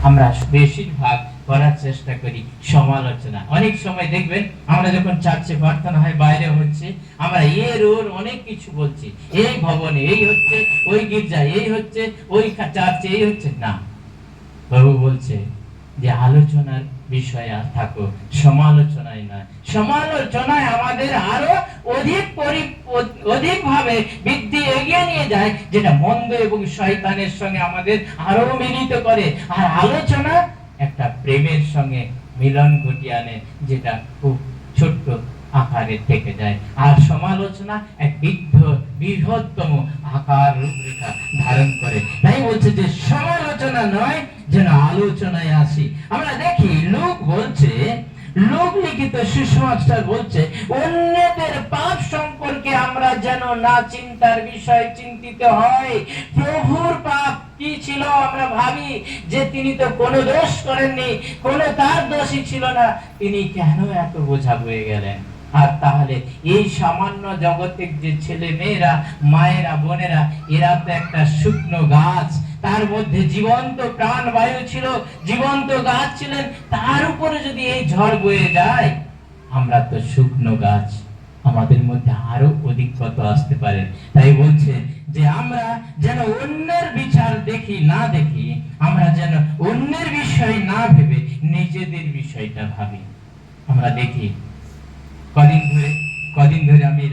আমরা বেশিরভাগ করার চেষ্টা করি সমালোচনা। অনেক সময় দেখবেন আমরা যখন চার্চে প্রার্থনা হয়, বাইরে হচ্ছে, আমরা এর ওর অনেক কিছু বলছি, এই ভবনে এই হচ্ছে, ওই গির্জায় এই হচ্ছে, ওই চার্চে এই হচ্ছে না। প্রভু বলছে যে আলোচনার বিষয়ে থাকো, সমালোচনায় নয়। সমালোচনায় আমাদের আরো অধিক ভাবে বৃদ্ধি এগিয়ে নিয়ে যায়, যেটা মন্দ এবং শয়তানের সঙ্গে আমাদের আরো মিলিত করে। আর আলোচনা একটা প্রেমের সঙ্গে মিলন ঘটিয়ে আনে, যেটা খুব ছোট্ট আকারে থেকে যায়। আর সমালোচনা এক বৃহত্তম আকার রূপরেখা ধারণ করে। তাই বলছে যে সমালোচনা নয়, যেন আলোচনায় আসি। আমরা দেখি লোক বলছে, লোক লিখিত সুসমাচার বলছে, অন্যদের পাপ সম্পর্কে আমরা যেন না চিন্তার বিষয় চিন্তিত হয়। প্রভুর পাপ কি ছিল আমরা ভাবি যে তিনি তো কোনো দোষ করেননি, কোনো তার দোষই ছিল না, তিনি কেন এত বোঝা বয়ে গেলেন? আর তাহলে এই সামান্য জগতের যে ছেলে মেয়েরা, মায়েরা, বোনেরা, এরা তো একটা শুকনো গাছ, তার মধ্যে জীবন্ত প্রাণ বায়ু ছিল, জীবন্ত গাছ ছিলেন, তার উপরে যদি এই ঝড় বয়ে যায়, আমরা তো শুকনো গাছ, আমাদের মধ্যে আরো অধিকত আসতে পারে। তাই বলছে যে আমরা যেন অন্যের বিচার দেখি না দেখি, আমরা যেন অন্যের বিষয় না ভেবে নিজেদের বিষয়টা ভাবি। আমরা দেখি কদিন ধরে আমি